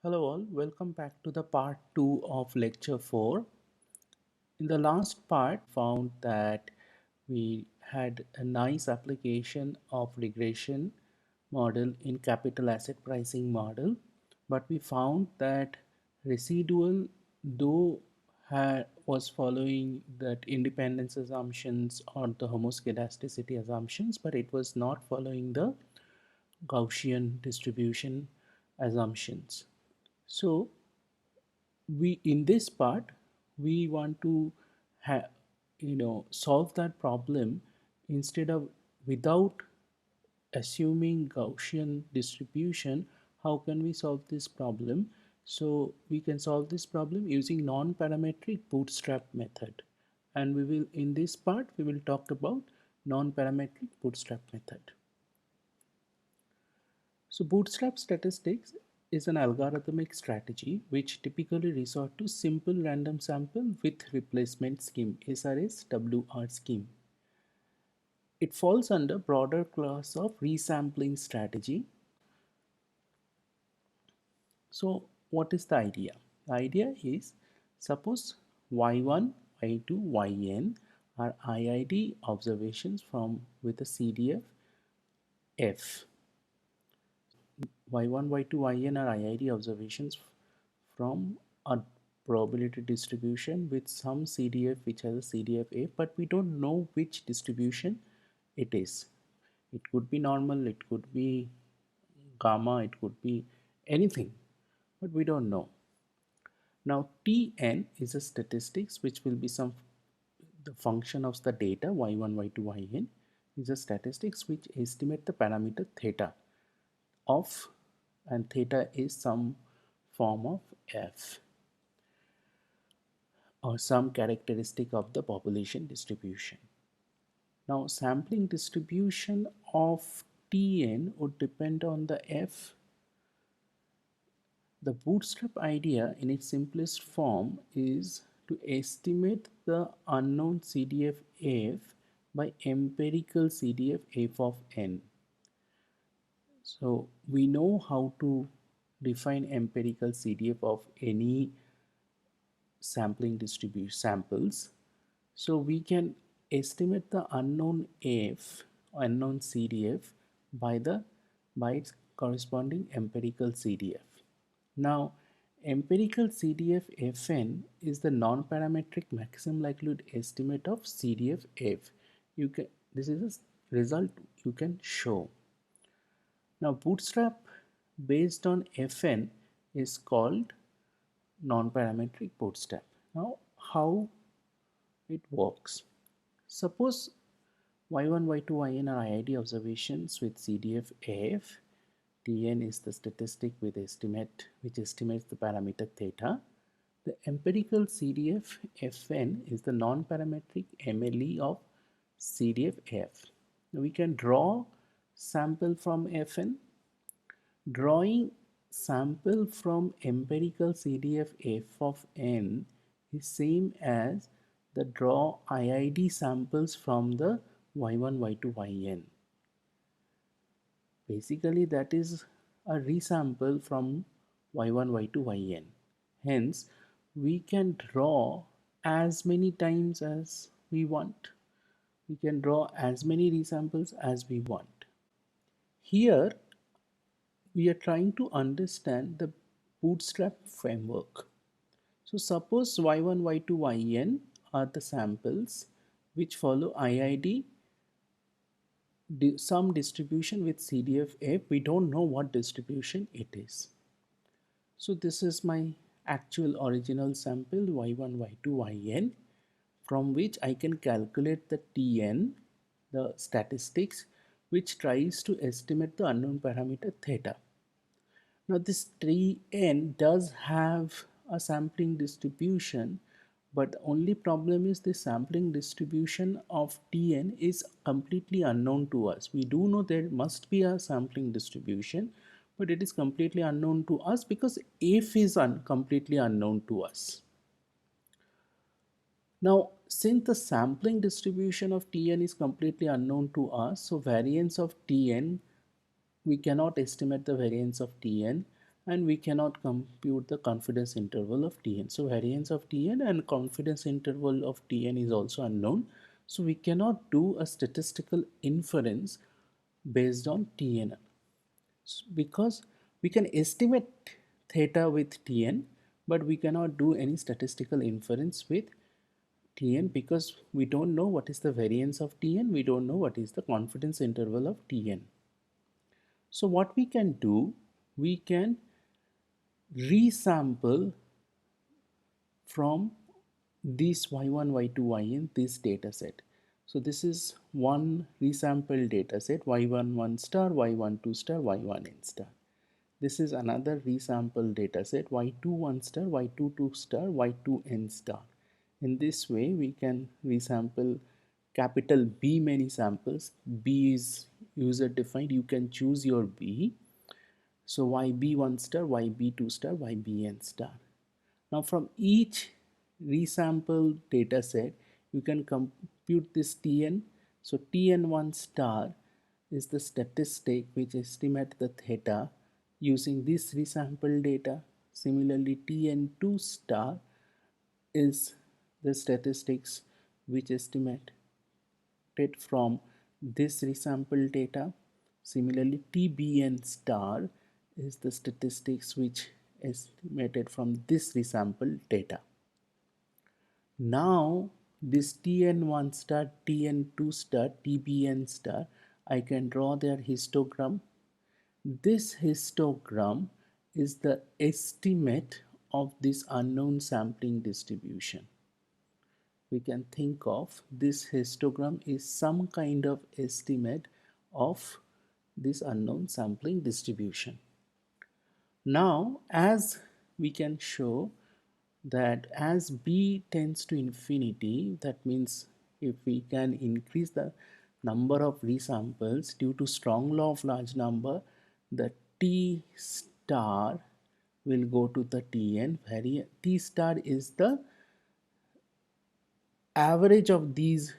Hello all, welcome back to the part 2 of lecture 4. In the last part found that we had a nice application of regression model in capital asset pricing model, but we found that residual though was following that independence assumptions or the homoscedasticity assumptions, but it was not following the Gaussian distribution assumptions. So we in this part we want to have solve that problem instead of without assuming Gaussian distribution. How can we solve this problem? So we can solve this problem using non-parametric bootstrap method, and we will in this part we will talk about non-parametric bootstrap method. So Bootstrap Statistics is an algorithmic strategy which typically resort to simple random sample with replacement scheme SRS-WR scheme. It falls under broader class of resampling strategy. So what is the idea? The idea is, suppose y1, y2, yn are IID observations from with a CDF F. Y1, Y2, Yn are IID observations from a probability distribution with some CDF which has a CDF A, but we don't know which distribution it is. It could be normal, it could be gamma, it could be anything, but we don't know. Now Tn is a statistics which will be the function of the data y1, y2, yn is a statistics which estimate the parameter theta of, and theta is some form of f or some characteristic of the population distribution. Now sampling distribution of Tn would depend on the f. The bootstrap idea in its simplest form is to estimate the unknown CDF f by empirical CDF f of n. So we know how to define empirical CDF of any sampling distribution samples. So we can estimate the unknown f, unknown CDF by its corresponding empirical CDF. Now empirical CDF Fn is the non-parametric maximum likelihood estimate of CDF f. This is a result you can show. Now bootstrap based on Fn is called non-parametric bootstrap. Now how it works? Suppose y1, y2, yn are IID observations with CDF f. Tn is the statistic with which estimates the parameter theta. The empirical CDF Fn is the non-parametric MLE of CDF f. Now we can draw sample from Fn. Drawing sample from empirical CDF f of n is same as the draw IID samples from the y1, y2, yn. Basically that is a resample from y1, y2, yn. Hence we can draw as many times as we want. We can draw as many resamples as we want. Here we are trying to understand the Bootstrap framework. So suppose y1, y2, yn are the samples which follow IID some distribution with CDF f. We don't know what distribution it is. So this is my actual original sample y1, y2, yn, from which I can calculate the Tn, the statistics, which tries to estimate the unknown parameter theta. Now this Tn does have a sampling distribution, but the only problem is the sampling distribution of Tn is completely unknown to us. We do know there must be a sampling distribution, but it is completely unknown to us because f is completely unknown to us. Now since the sampling distribution of Tn is completely unknown to us, so variance of Tn, we cannot estimate the variance of Tn, and we cannot compute the confidence interval of Tn. So variance of Tn and confidence interval of Tn is also unknown. So we cannot do a statistical inference based on Tn because we can estimate theta with Tn, but we cannot do any statistical inference with Tn because we don't know what is the variance of Tn, we don't know what is the confidence interval of Tn. So what we can do, we can resample from this y1, y2, yn, this data set. So this is one resample data set, y11 star, y12 star, y1n star. This is another resample data set, y21 star, y22 star, y2n star. In this way, we can resample capital B many samples. B is user defined. You can choose your B. So YB1 star, YB2 star, YBN star. Now from each resample data set, you can compute this Tn. So Tn1 star is the statistic which estimates the theta using this resample data. Similarly, Tn2 star is the statistics which estimate from this resample data. Similarly, TBN star is the statistics which estimated from this resample data. Now this Tn1 star, Tn2 star, TBN star, I can draw their histogram. This histogram is the estimate of this unknown sampling distribution. We can think of this histogram is some kind of estimate of this unknown sampling distribution. Now, as we can show that as b tends to infinity, that means if we can increase the number of resamples due to strong law of large number, the T star will go to the Tn. T star is the average of these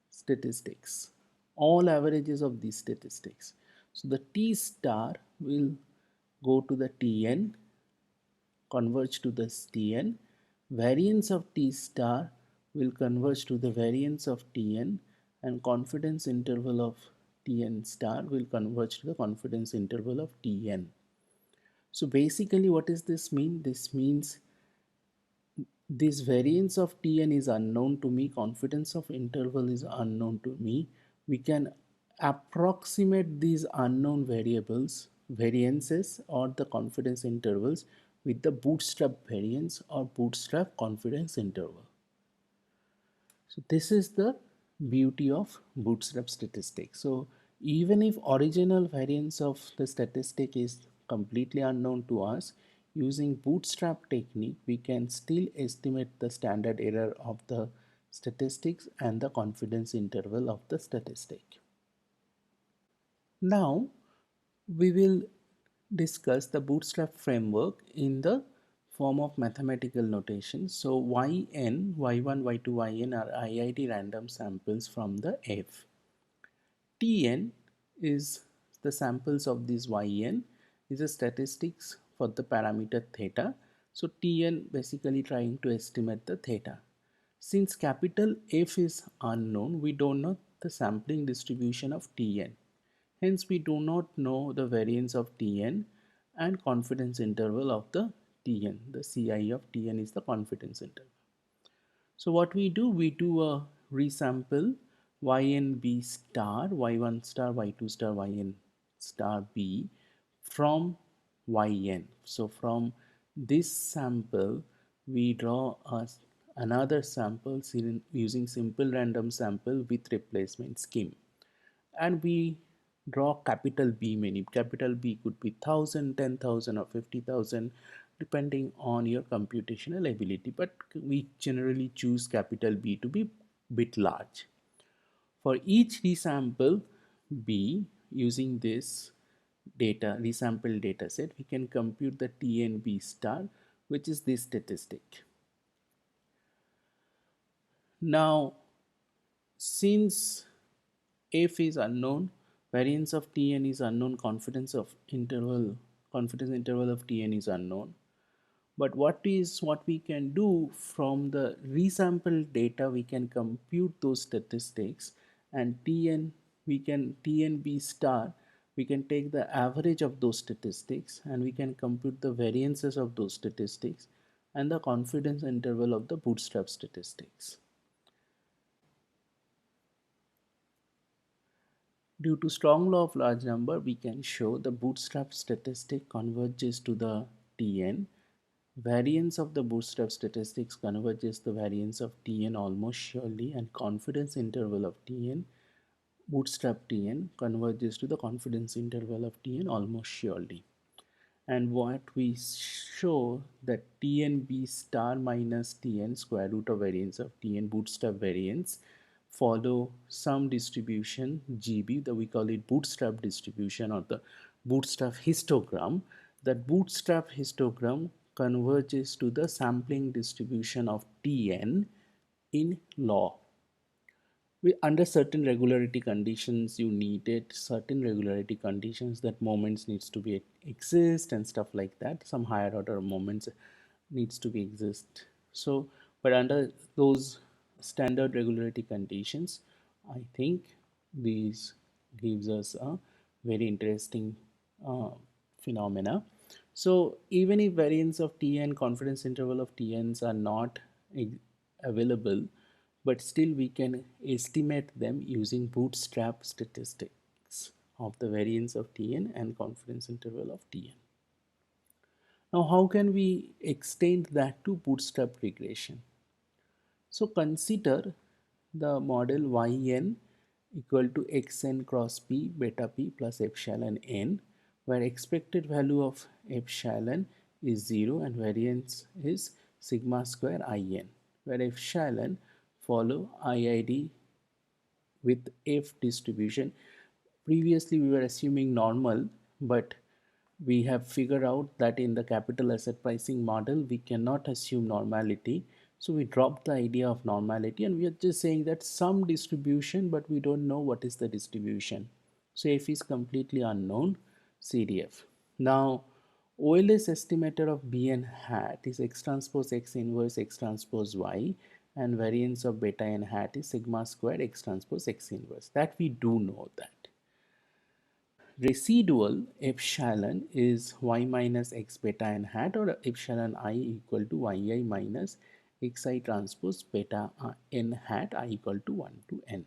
statistics, all averages of these statistics. So the T star will go to the Tn, converge to the Tn. Variance of T star will converge to the variance of Tn, and confidence interval of Tn star will converge to the confidence interval of Tn. So basically what does this mean? This means this variance of Tn is unknown to me, confidence of interval is unknown to me. We can approximate these unknown variances or the confidence intervals with the bootstrap variance or bootstrap confidence interval. So this is the beauty of bootstrap statistics. So even if original variance of the statistic is completely unknown to us, using bootstrap technique, we can still estimate the standard error of the statistics and the confidence interval of the statistic. Now we will discuss the bootstrap framework in the form of mathematical notation. So yn, y1, y2, yn are IID random samples from the F. Tn is the samples of this yn is a statistics for the parameter theta. So Tn basically trying to estimate the theta. Since capital F is unknown, we don't know the sampling distribution of Tn. Hence, we do not know the variance of Tn and confidence interval of the Tn. The Ci of Tn is the confidence interval. So what we do a resample yn b star, y1 star, y2 star, yn star b from yn. So from this sample, we draw another sample using simple random sample with replacement scheme, and we draw capital B many. Capital B could be 1000, 10,000 or 50,000 depending on your computational ability, but we generally choose capital B to be bit large. For each resample B using this resample data set, we can compute the TNB star, which is this statistic. Now since F is unknown, variance of Tn is unknown, confidence of interval confidence interval of Tn is unknown. But what we can do from the resampled data, we can compute those statistics, and Tn, we can Tnb star, we can take the average of those statistics and we can compute the variances of those statistics and the confidence interval of the bootstrap statistics. Due to strong law of large number, we can show the bootstrap statistic converges to the Tn. Variance of the bootstrap statistics converges the variance of Tn almost surely, and confidence interval of Tn, bootstrap Tn, converges to the confidence interval of Tn almost surely. And what we show that TNB star minus Tn square root of variance of Tn bootstrap variance follow some distribution GB, that we call it bootstrap distribution or the bootstrap histogram. That bootstrap histogram converges to the sampling distribution of Tn in law. Under certain regularity conditions, you needed certain regularity conditions that moments needs to be exist and stuff like that. Some higher order moments needs to be exist. So but under those standard regularity conditions, I think these gives us a very interesting uh, phenomena. So even if variance of Tn, confidence interval of Tn's are not available, but still we can estimate them using bootstrap statistics of the variance of Tn and confidence interval of Tn. Now how can we extend that to bootstrap regression? So consider the model yn equal to xn cross p beta p plus epsilon n, where expected value of epsilon is 0 and variance is sigma square in, where epsilon follow IID with F distribution. Previously we were assuming normal, but we have figured out that in the capital asset pricing model we cannot assume normality, so we dropped the idea of normality and we are just saying that some distribution, but we don't know what is the distribution. So F is completely unknown, CDF. Now OLS estimator of Bn hat is x transpose x inverse x transpose y, and variance of beta n hat is sigma squared x transpose x inverse. That we do know that. Residual epsilon is y minus x beta n hat, or epsilon I equal to yi minus xi transpose beta n hat I equal to 1 to n.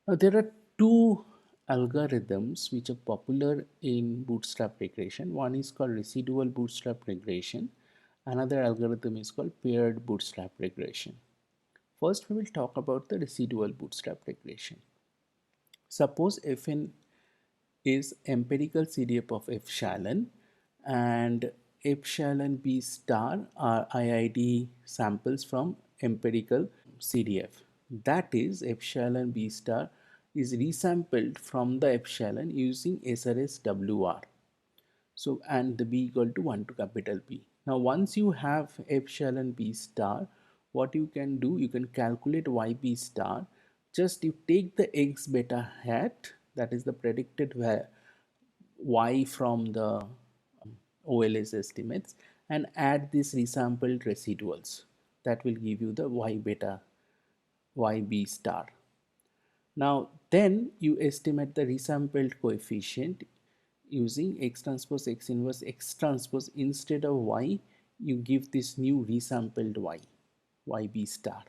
Now there are two algorithms which are popular in bootstrap regression. One is called residual bootstrap regression. Another algorithm is called paired bootstrap regression. First we will talk about the residual bootstrap regression. Suppose Fn is empirical CDF of epsilon and epsilon b star are IID samples from empirical CDF. That is, epsilon b star is resampled from the epsilon using SRS WR. So and the b equal to 1 to capital P. Now once you have epsilon b star, what you can do, you can calculate yb star. Just you take the x beta hat, that is the predicted y from the OLS estimates, and add these resampled residuals. That will give you the y beta yb star. Now then you estimate the resampled coefficient using x transpose x inverse x transpose. Instead of y, you give this new resampled y, yb star,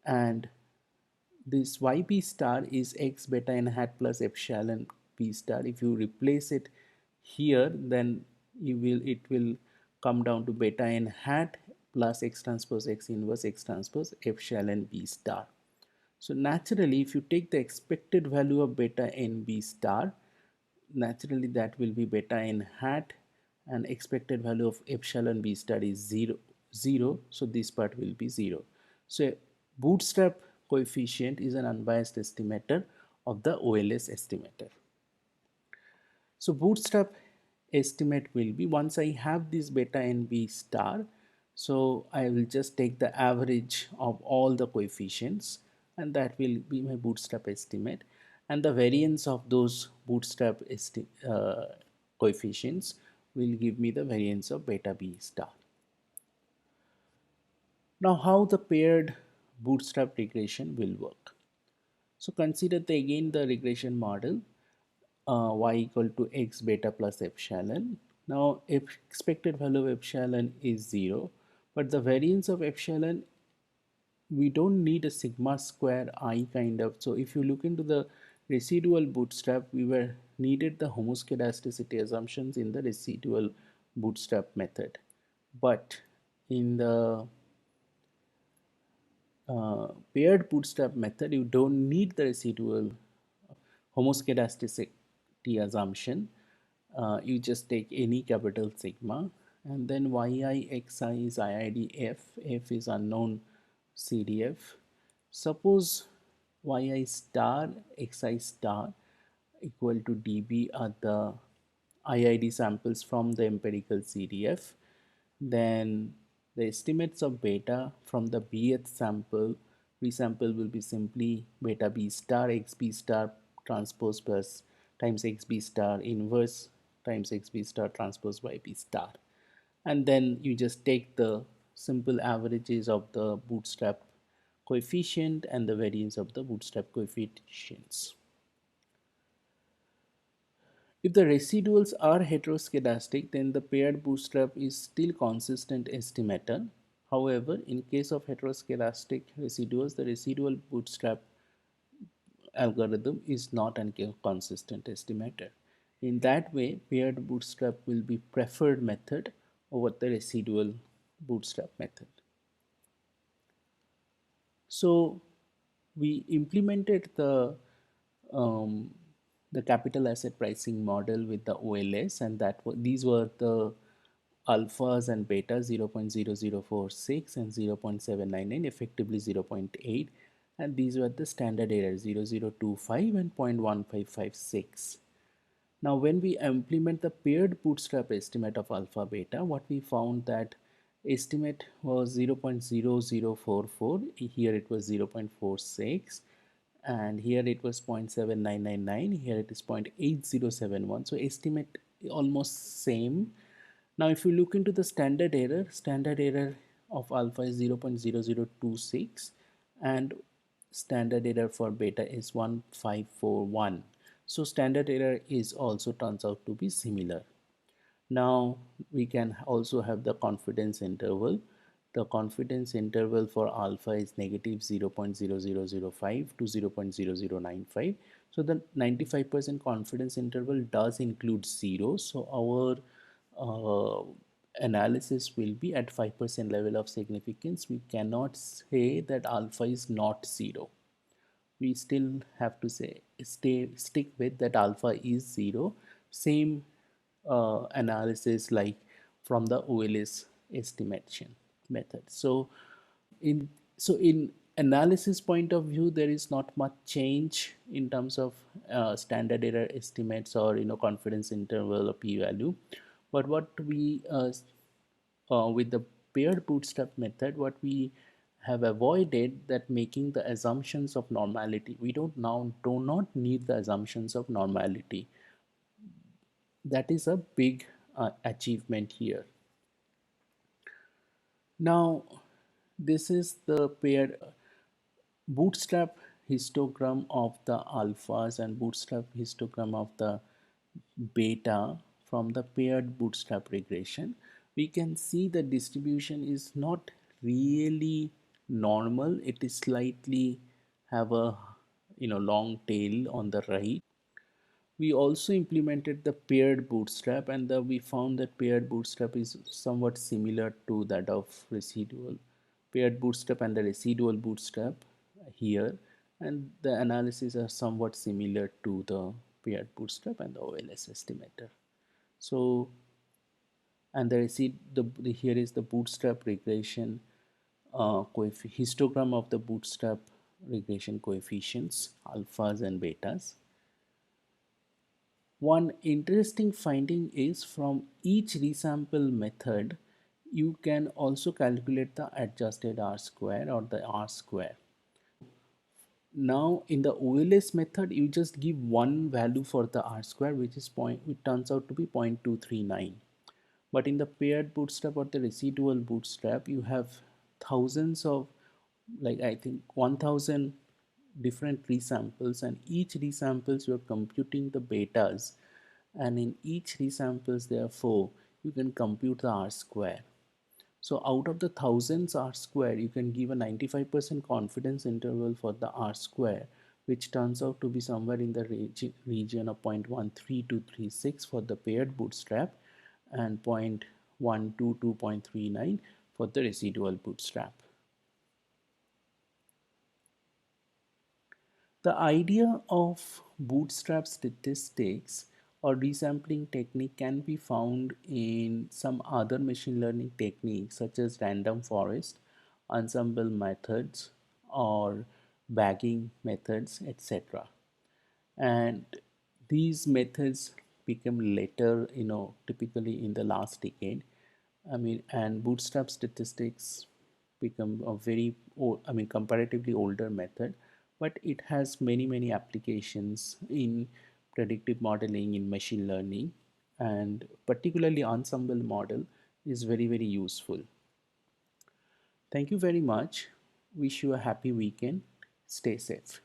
and this yb star is x beta n hat plus epsilon b star. If you replace it here, then it will come down to beta n hat plus x transpose x inverse x transpose epsilon b star. So naturally, if you take the expected value of beta n b star, naturally that will be beta n hat, and expected value of epsilon b star is 0, so this part will be 0. So bootstrap coefficient is an unbiased estimator of the OLS estimator. So bootstrap estimate will be, once I have this beta nb star, so I will just take the average of all the coefficients and that will be my bootstrap estimate. and the variance of those bootstrap coefficients will give me the variance of beta b star. Now, how the paired bootstrap regression will work. So consider again the regression model, y equal to x beta plus epsilon. Now, if expected value of epsilon is 0, but the variance of epsilon, we don't need a sigma square I kind of. So if you look into the residual bootstrap, we were needed the homoscedasticity assumptions in the residual bootstrap method. But in the paired bootstrap method, you don't need the residual homoscedasticity assumption. You just take any capital sigma, and then yi xi is iid f is unknown cdf. Suppose yi star xi star equal to db are the IID samples from the empirical CDF. Then the estimates of beta from the bth sample resample will be simply beta b star xb star transpose plus times xb star inverse times xb star transpose by b star, and then you just take the simple averages of the bootstrap coefficient and the variance of the bootstrap coefficients. If the residuals are heteroscedastic, then the paired bootstrap is still consistent estimator. However, in case of heteroscedastic residuals, the residual bootstrap algorithm is not a consistent estimator. In that way, paired bootstrap will be preferred method over the residual bootstrap method. So we implemented um, the capital asset pricing model with the OLS, and these were the alphas and betas 0.0046 and 0.799, effectively 0.8, and these were the standard errors 0025 and 0.1556. Now, when we implement the paired bootstrap estimate of alpha beta, what we found that estimate was 0.0044, here it was 0.46, and here it was 0.7999, here it is 0.8071. So estimate almost same. Now, if you look into the standard error of alpha is 0.0026 and standard error for beta is 1541. So standard error is also turns out to be similar. Now we can also have the confidence interval. The confidence interval for alpha is negative 0.0005 to 0.0095. So the 95% confidence interval does include 0. So our analysis will be at 5% level of significance. We cannot say that alpha is not 0. We still have to stick with that alpha is 0. Same analysis like from the OLS estimation method. So in analysis point of view, there is not much change in terms of standard error estimates or confidence interval or p-value. But what we with the paired bootstrap method, what we have avoided that making the assumptions of normality. We do not need the assumptions of normality. That is a big achievement here. Now, this is the paired bootstrap histogram of the alphas and bootstrap histogram of the beta from the paired bootstrap regression. We can see the distribution is not really normal. It is slightly have a long tail on the right. We also implemented the paired bootstrap, and we found that paired bootstrap is somewhat similar to that of residual paired bootstrap and the residual bootstrap here, and the analysis are somewhat similar to the paired bootstrap and the OLS estimator. So, and here is the bootstrap regression histogram of the bootstrap regression coefficients alphas and betas. One interesting finding is from each resample method, you can also calculate the adjusted R square or the R square. Now in the OLS method, you just give one value for the R square, which is point, it turns out to be 0.239. But in the paired bootstrap or the residual bootstrap, you have thousands of, like I think 1000 different resamples, and each resamples you're computing the betas, and in each resamples therefore you can compute the R square. So out of the thousands R square, you can give a 95% confidence interval for the R square, which turns out to be somewhere in the region of 0.13236 for the paired bootstrap and 0.122, 0.39 for the residual bootstrap. The idea of bootstrap statistics or resampling technique can be found in some other machine learning techniques such as random forest, ensemble methods, or bagging methods, etc. And these methods became later, typically in the last decade. And bootstrap statistics become a very comparatively older method, but it has many applications in predictive modeling, in machine learning, and particularly ensemble model is very useful. Thank you very much. Wish you a happy weekend. Stay safe.